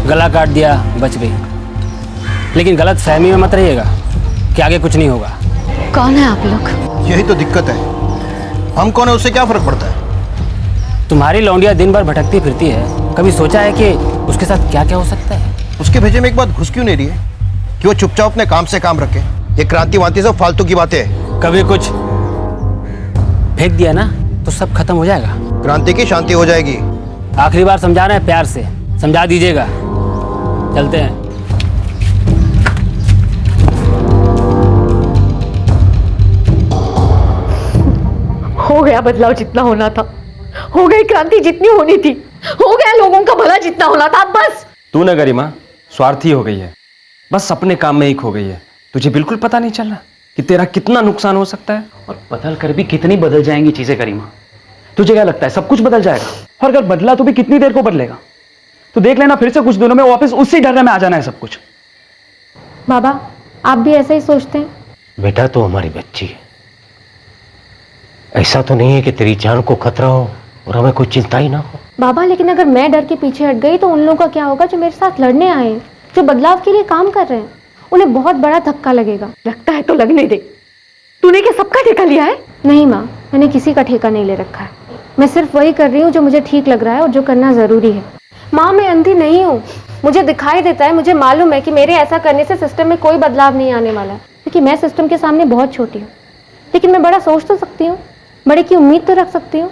गला काट दिया, बच गई। लेकिन गलत फहमी में मत रहिएगा कि आगे कुछ नहीं होगा। कौन है आप लोग? यही तो दिक्कत है, हम कौन है उससे क्या फर्क पड़ता है? तुम्हारी लौंडिया दिन भर भटकती फिरती है, कभी सोचा है कि उसके साथ क्या क्या हो सकता है? उसके भेजे में एक बात घुस क्यों नहीं रही है कि वो चुपचाप अपने काम से काम रखे? ये क्रांति वांति सब फालतू की बातें हैं। कभी कुछ फेंक दिया ना तो सब खत्म हो जाएगा। क्रांति की शांति हो जाएगी। आखिरी बार समझा रहे हैं, प्यार से समझा दीजिएगा। चलते हैं। हो गया बदलाव जितना होना था, हो गई क्रांति जितनी होनी थी। हो गया लोगों का भला जितना होना था बस। तू ना गरिमा स्वार्थी हो गई है, बस अपने काम में ही खो गई है। तुझे बिल्कुल पता नहीं चल रहा कि तेरा कितना नुकसान हो सकता है। और बदल कर भी कितनी बदल जाएंगी चीजें गरिमा। तुझे क्या लगता है सब कुछ बदल जाएगा? और अगर बदला तो भी कितनी देर को बदलेगा? तो देख लेना फिर से कुछ दिनों में वापस उसी ढर्रे में आ जाना है सब कुछ। बाबा आप भी ऐसा ही सोचते हैं? बेटा तो हमारी बच्ची है, ऐसा तो नहीं है कि तेरी जान को खतरा हो और हमें कोई चिंता ही ना हो। बाबा लेकिन अगर मैं डर के पीछे हट गई तो उन लोगों का क्या होगा जो मेरे साथ लड़ने आए हैं, जो बदलाव के लिए काम कर रहे हैं? उन्हें बहुत बड़ा धक्का लगेगा। लगता है तो लगने दे। तूने क्या सबका ठेका लिया है? नहीं माँ, मैंने किसी का ठेका नहीं ले रखा है। मैं सिर्फ वही कर रही हूँ जो मुझे ठीक लग रहा है और जो करना ज़रूरी है। माँ मैं अंधी नहीं हूँ, मुझे दिखाई देता है, मुझे मालूम है कि मेरे ऐसा करने से सिस्टम में कोई बदलाव नहीं आने वाला है, क्योंकि मैं सिस्टम के सामने बहुत छोटी हूँ। लेकिन मैं बड़ा सोच तो सकती हूँ, बड़े की उम्मीद तो रख सकती हूँ।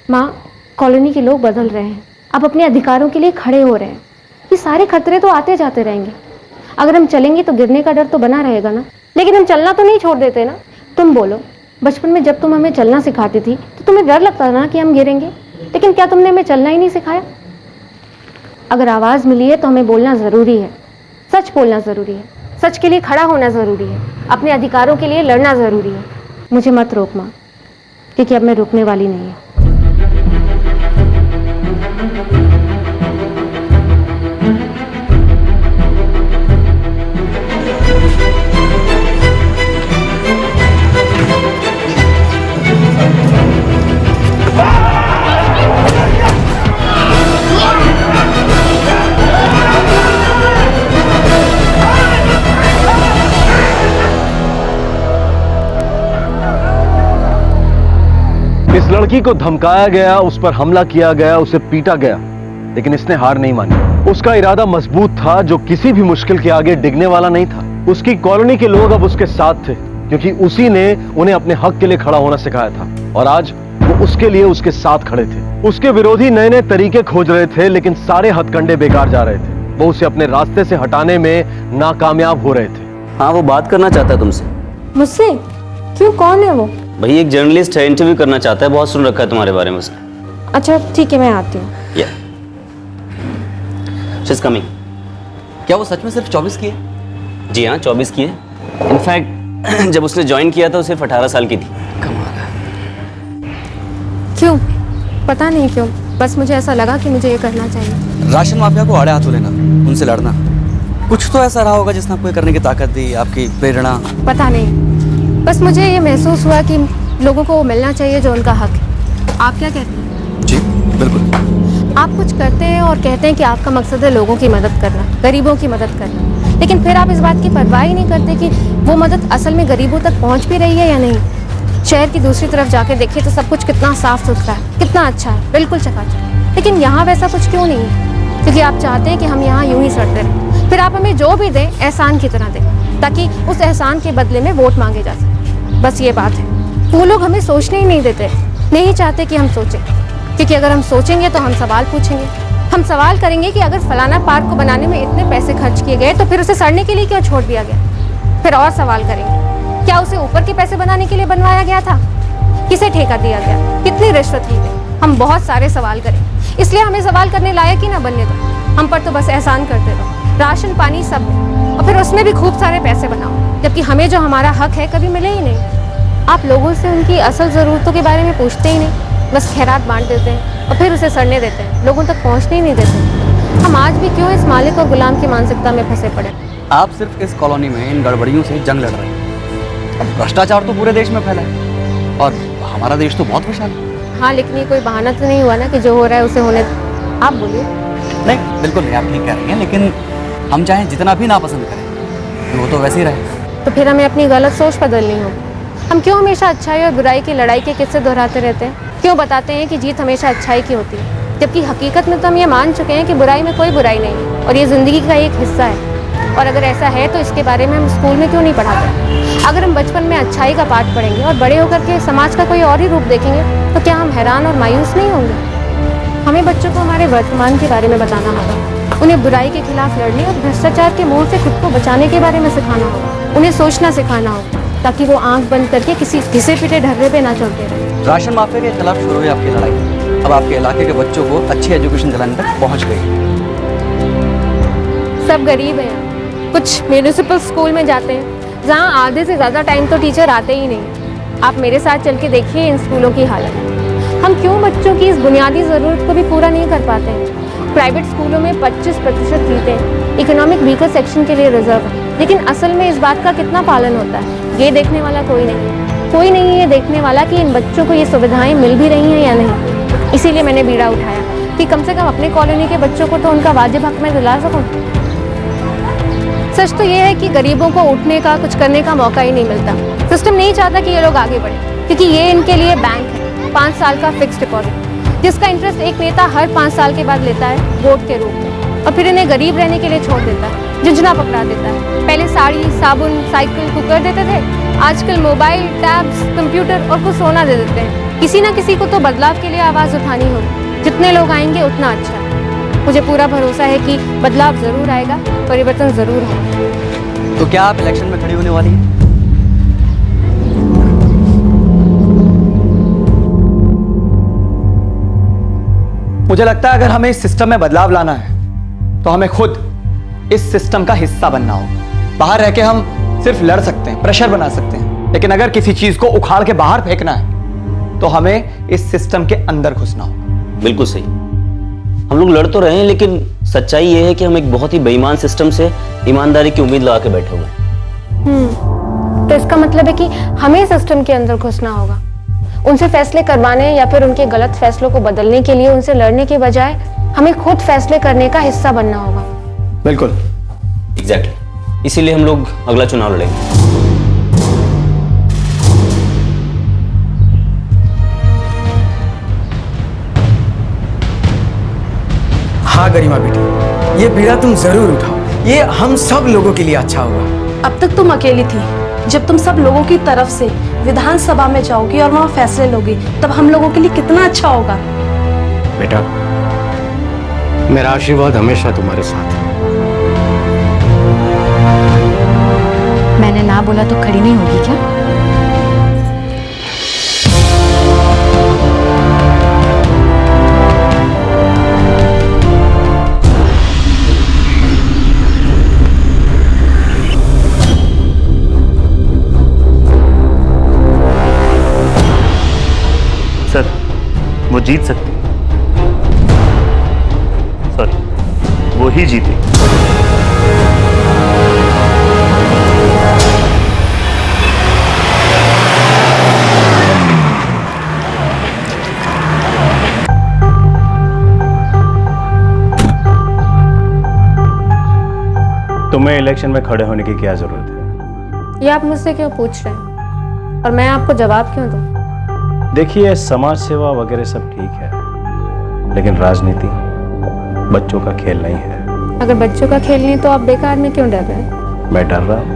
माँ कॉलोनी के लोग बदल रहे हैं, अब अपने अधिकारों के लिए खड़े हो रहे हैं। ये सारे खतरे तो आते जाते रहेंगे। अगर हम चलेंगे तो गिरने का डर तो बना रहेगा ना, लेकिन हम चलना तो नहीं छोड़ देते ना। तुम बोलो, बचपन में जब तुम हमें चलना सिखाती थी तो तुम्हें डर लगता था ना कि हम गिरेंगे, लेकिन क्या तुमने हमें चलना ही नहीं सिखाया? अगर आवाज़ मिली है तो हमें बोलना ज़रूरी है, सच बोलना ज़रूरी है, सच के लिए खड़ा होना ज़रूरी है, अपने अधिकारों के लिए लड़ना ज़रूरी है। मुझे मत रोक माँ, क्योंकि अब मैं रुकने वाली नहीं हूँ। इस लड़की को धमकाया गया, उस पर हमला किया गया, उसे पीटा गया, लेकिन इसने हार नहीं मानी। उसका इरादा मजबूत था जो किसी भी मुश्किल के आगे डिगने वाला नहीं था। उसकी कॉलोनी के लोग अब उसके साथ थे, क्योंकि उसी ने उन्हें अपने हक के लिए खड़ा होना सिखाया था और आज वो उसके लिए उसके साथ खड़े थे। उसके विरोधी नए नए तरीके खोज रहे थे, लेकिन सारे हथकंडे बेकार जा रहे थे। वो उसे अपने रास्ते से हटाने में नाकामयाब हो रहे थे। हाँ वो बात करना चाहता है तुमसे। मुझसे? क्यों, कौन है वो? भाई एक जर्नलिस्ट है, इंटरव्यू करना चाहता है, बहुत सुन रखा है तुम्हारे बारे में उसने। अच्छा ठीक है, मैं आती हूँ। She is coming. क्या वो सच में सिर्फ 24 की है? जी हाँ 24 की है। इनफैक्ट जब उसने ज्वाइन किया था वो सिर्फ 18 साल की थी। क्यों? पता नहीं क्यों, बस मुझे ऐसा लगा कि मुझे ये करना चाहिए। राशन माफिया को आड़े हाथों लेना, उनसे लड़ना, कुछ तो ऐसा रहा होगा जिसने आपको करने की ताकत दी, आपकी प्रेरणा। पता नहीं, बस मुझे ये महसूस हुआ कि लोगों को वो मिलना चाहिए जो उनका हक है। आप क्या कहते हैं? जी बिल्कुल। आप कुछ करते हैं और कहते हैं कि आपका मकसद है लोगों की मदद करना, गरीबों की मदद करना, लेकिन फिर आप इस बात की परवाह ही नहीं करते कि वो मदद असल में गरीबों तक पहुंच भी रही है या नहीं। शहर की दूसरी तरफ जाके देखिए तो सब कुछ कितना साफ सुथरा है, कितना अच्छा है, बिल्कुल चकाचक। लेकिन यहाँ वैसा कुछ क्यों नहीं है? क्योंकि आप चाहते हैं कि हम यहाँ यूं ही सड़ते रहें, फिर आप हमें जो भी दें एहसान की तरह दें, ताकि उस एहसान के बदले में वोट मांगे जा सके। बस ये बात है। वो लोग हमें सोचने ही नहीं देते, नहीं चाहते कि हम सोचें, क्योंकि अगर हम सोचेंगे तो हम सवाल पूछेंगे। हम सवाल करेंगे कि अगर फलाना पार्क को बनाने में इतने पैसे खर्च किए गए तो फिर उसे सड़ने के लिए क्यों छोड़ दिया गया? फिर और सवाल करेंगे, क्या उसे ऊपर के पैसे बनाने के लिए बनवाया गया था? किसे ठेका दिया गया? कितनी रिश्वत ली गई? हम बहुत सारे सवाल करें, इसलिए हमें सवाल करने लायक ही ना बनने दो। हम पर तो बस एहसान करते रहो, राशन पानी सब, और फिर उसमें भी खूब सारे पैसे बनाओ, जबकि हमें जो हमारा हक है कभी मिले ही नहीं। आप लोगों से उनकी असल ज़रूरतों के बारे में पूछते ही नहीं, बस खैरात बांट देते हैं और फिर उसे सड़ने देते हैं, लोगों तक पहुंचने ही नहीं देते। हम आज भी क्यों इस मालिक और गुलाम की मानसिकता में फंसे पड़े? आप सिर्फ इस कॉलोनी में इन गड़बड़ियों से जंग लड़ रहे हैं। अब भ्रष्टाचार तो पूरे देश में फैला है और हमारा देश तो बहुत विशाल है। हाँ लेकिन ये कोई बहाना तो नहीं हुआ ना कि जो हो रहा है उसे होने दो। आप बोलिए। नहीं बिल्कुल नहीं, आप ठीक कह रही हैं, लेकिन हम चाहें जितना भी नापसंद करें वो तो वैसे ही रहे। तो फिर हमें अपनी गलत सोच बदलनी होगी। हम क्यों हमेशा अच्छाई और बुराई की लड़ाई के किस्से दोहराते रहते हैं? क्यों बताते हैं कि जीत हमेशा अच्छाई की होती है, जबकि हकीकत में तो हम ये मान चुके हैं कि बुराई में कोई बुराई नहीं है और ये ज़िंदगी का एक हिस्सा है। और अगर ऐसा है तो इसके बारे में हम स्कूल में क्यों नहीं पढ़ाते? अगर हम बचपन में अच्छाई का पाठ पढ़ेंगे और बड़े होकर के समाज का कोई और ही रूप देखेंगे तो क्या हम हैरान और मायूस नहीं होंगे? हमें बच्चों को हमारे वर्तमान के बारे में बताना होगा, उन्हें बुराई के खिलाफ लड़ने और भ्रष्टाचार के मोह से खुद को बचाने के बारे में सिखाना होगा, उन्हें सोचना सिखाना होगा, ताकि वो आंख बंद करके किसी घिसे पिटे ढर्रे पे ना चलते रहे। राशन माफिया के खिलाफ शुरू हुई आपकी लड़ाई, अब आपके इलाके के बच्चों को अच्छी एजुकेशन दिलाने तक पहुंच गई है। सब गरीब हैं, कुछ म्यूनिसिपल स्कूल में जाते हैं जहाँ आधे से ज़्यादा टाइम तो टीचर आते ही नहीं। आप मेरे साथ चल के देखिए इन स्कूलों की हालत। हम क्यों बच्चों की इस बुनियादी ज़रूरत को भी पूरा नहीं कर पाते हैं? प्राइवेट स्कूलों में 25% सीटें इकोनॉमिक वीकर सेक्शन के लिए रिजर्व है, लेकिन असल में इस बात का कितना पालन होता है ये देखने वाला कोई नहीं है। कोई नहीं है ये देखने वाला कि इन बच्चों को ये सुविधाएं मिल भी रही हैं या नहीं। इसीलिए मैंने बीड़ा उठाया कि कम से कम अपने कॉलोनी के बच्चों को तो उनका वाजिब हक मैं दिला सकूं। सच तो ये है कि गरीबों को उठने का, कुछ करने का मौका ही नहीं मिलता। सिस्टम नहीं चाहता कि ये लोग आगे बढ़े, क्योंकि ये इनके लिए बैंक है, 5 साल का फिक्स डिपॉजिट, जिसका इंटरेस्ट एक नेता हर 5 साल के बाद लेता है वोट के रूप में, और फिर इन्हें गरीब रहने के लिए छोड़ देता है, झुंझुना पकड़ा देता है। पहले साड़ी, साबुन, साइकिल, कुकर देते थे, आजकल मोबाइल, टैब्स, कंप्यूटर और कुछ सोना दे देते हैं। किसी ना किसी को तो बदलाव के लिए आवाज़ उठानी होगी। जितने लोग आएंगे उतना अच्छा। मुझे पूरा भरोसा है कि बदलाव जरूर आएगा, परिवर्तन जरूर होगा। तो क्या आप इलेक्शन में खड़ी होने वाली हैं? मुझे लगता है अगर हमें इस सिस्टम में बदलाव लाना है तो हमें खुद इस सिस्टम का हिस्सा बनना होगा। बाहर रह के हम सिर्फ लड़ सकते हैं, प्रेशर बना सकते हैं, लेकिन अगर किसी चीज को उखाड़ के बाहर फेंकना है तो हमें इस सिस्टम के अंदर घुसना होगा। बिल्कुल सही। हम लोग लड़ तो रहे हैं, लेकिन सच्चाई ये है कि हम एक बहुत ही बेईमान सिस्टम से ईमानदारी की उम्मीद लगा के बैठे हुए हैं। तो इसका मतलब है कि हमें सिस्टम के अंदर घुसना होगा, उनसे फैसले करवाने या फिर उनके गलत फैसलों को बदलने के लिए उनसे लड़ने के बजाय हमें खुद फैसले करने का हिस्सा बनना होगा। बिल्कुल, एग्जैक्टली। इसीलिए हम लोग अगला चुनाव लड़ेंगे। हाँ गरिमा बेटी, ये बीड़ा तुम जरूर उठाओ, ये हम सब लोगों के लिए अच्छा होगा। अब तक तुम अकेली थी, जब तुम सब लोगों की तरफ से विधानसभा में जाओगी और वहाँ फैसले लोगी, तब हम लोगों के लिए कितना अच्छा होगा। बेटा, मेरा आशीर्वाद हमेशा तुम्हारे साथ है। मैंने ना बोला तो खड़ी नहीं होगी क्या? सर, वो जीत सकती, सॉरी, वो ही जीते। तुम्हें इलेक्शन में खड़े होने की क्या जरूरत है? ये आप मुझसे क्यों पूछ रहे हैं और मैं आपको जवाब क्यों दूं? देखिए, समाज सेवा वगैरह सब ठीक है, लेकिन राजनीति बच्चों का खेल नहीं है। अगर बच्चों का खेल नहीं तो आप बेकार में क्यों डर रहे हैं? मैं डर रहा हूं?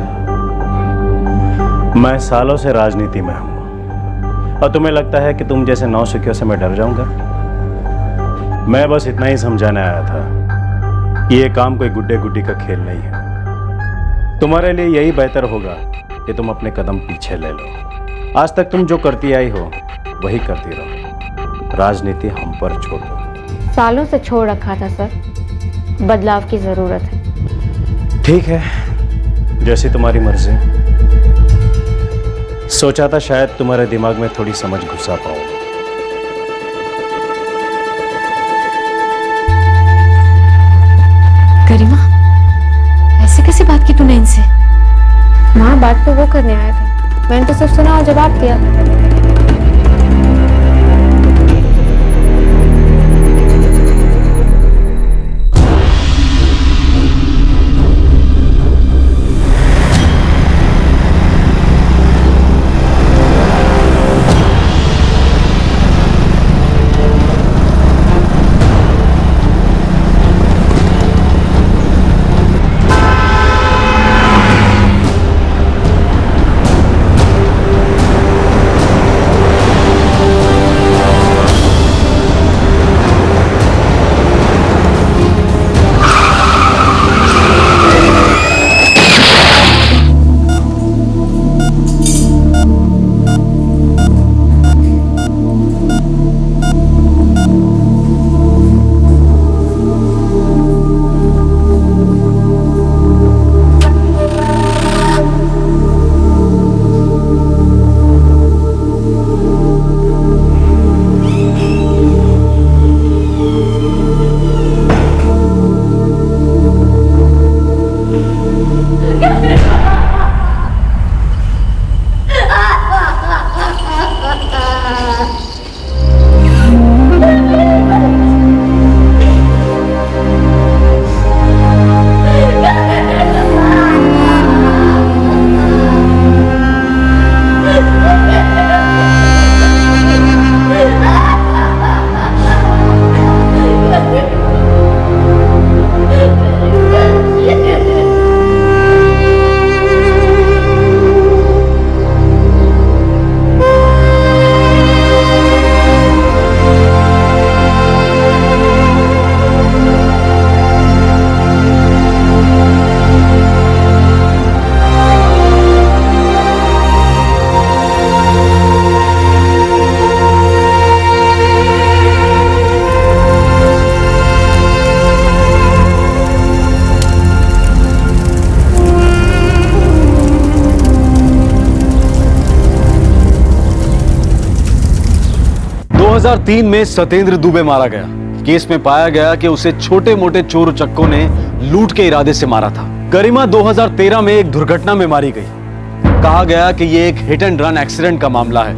मैं सालों से राजनीति में हूं, और तुम्हें लगता है कि तुम जैसे नौसिखियों से मैं डर जाऊंगा? मैं बस इतना ही समझाने आया था कि ये काम कोई गुड्डे गुड्डी का खेल नहीं है। तुम्हारे लिए यही बेहतर होगा कि तुम अपने कदम पीछे ले लो। आज तक तुम जो करती आई हो वही करती रहो, राजनीति हम पर छोड़ दो। सालों से छोड़ रखा था सर, बदलाव की जरूरत है। ठीक है, जैसी तुम्हारी मर्जी। सोचा था शायद तुम्हारे दिमाग में थोड़ी समझ घुसा पाऊं। गरिमा, ऐसे कैसी बात की तूने इनसे? माँ, बात तो वो करने आए थे, मैंने तो सिर्फ सुना और जवाब दिया। 2003 में सत्येंद्र दुबे मारा गया। केस में पाया गया कि उसे छोटे मोटे चोर उचक्कों ने लूट के इरादे से मारा था। गरिमा 2013 में एक दुर्घटना में मारी गई। कहा गया कि यह एक हिट एंड रन एक्सीडेंट का मामला है।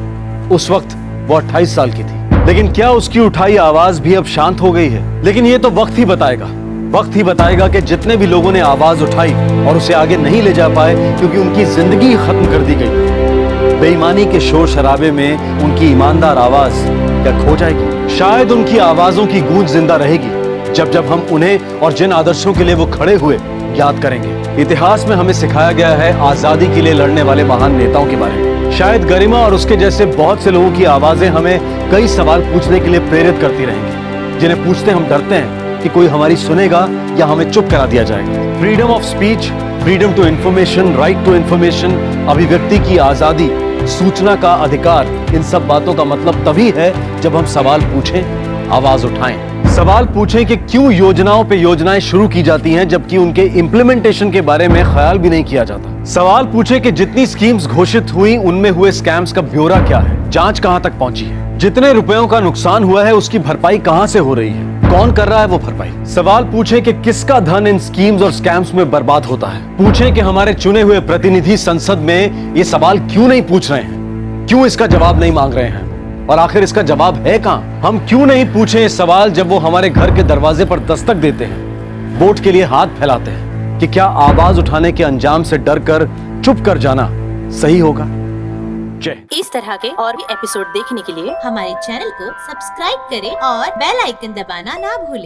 उस वक्त वो 28 साल की थी। लेकिन क्या उसकी उठाई आवाज भी अब शांत हो गई है? लेकिन ये तो वक्त ही बताएगा। वक्त ही बताएगा कि जितने भी लोगों ने आवाज उठाई और उसे आगे नहीं ले जा पाए क्योंकि उनकी जिंदगी खत्म कर दी गई, बेईमानी के शोर शराबे में उनकी ईमानदार आवाज क्या खो जाएगी? शायद उनकी आवाजों की गूंज जिंदा रहेगी जब जब हम उन्हें और जिन आदर्शों के लिए वो खड़े हुए याद करेंगे। इतिहास में हमें सिखाया गया है आजादी के लिए लड़ने वाले महान नेताओं के बारे में। शायद गरिमा और उसके जैसे बहुत से लोगों की आवाजें हमें कई सवाल पूछने के लिए प्रेरित करती रहेंगी, जिन्हें पूछते हम डरते हैं कि कोई हमारी सुनेगा या हमें चुप करा दिया जाएगा। Freedom of speech, freedom to information, right to information, अभिव्यक्ति की आजादी, सूचना का अधिकार, इन सब बातों का मतलब तभी है जब हम सवाल पूछें, आवाज उठाएं। सवाल पूछें कि क्यों योजनाओं पे योजनाएं शुरू की जाती हैं जबकि उनके इंप्लीमेंटेशन के बारे में ख्याल भी नहीं किया जाता। सवाल पूछें कि जितनी स्कीम्स घोषित हुई उनमें हुए स्कैम्स का ब्यौरा क्या है, जांच कहां तक पहुंची है, जितने रुपयों का नुकसान हुआ है उसकी भरपाई कहां से हो रही है, कौन कर रहा है वो भरपाई। सवाल पूछें कि किसका धन इन स्कीम्स और स्कैम्स में बर्बाद होता है। पूछें कि हमारे चुने हुए प्रतिनिधि संसद में ये सवाल क्यों नहीं पूछ रहे हैं, क्यों इसका जवाब नहीं मांग रहे हैं और आखिर इसका जवाब है कहां। हम क्यों नहीं पूछें ये सवाल जब वो हमारे घर के दरवाजे पर दस्तक देते हैं, वोट के लिए हाथ फैलाते हैं कि क्या आवाज उठाने के अंजाम से डर कर चुप कर जाना सही होगा। इस तरह के और भी एपिसोड देखने के लिए हमारे चैनल को सब्सक्राइब करें और बेल आइकन दबाना ना भूलें।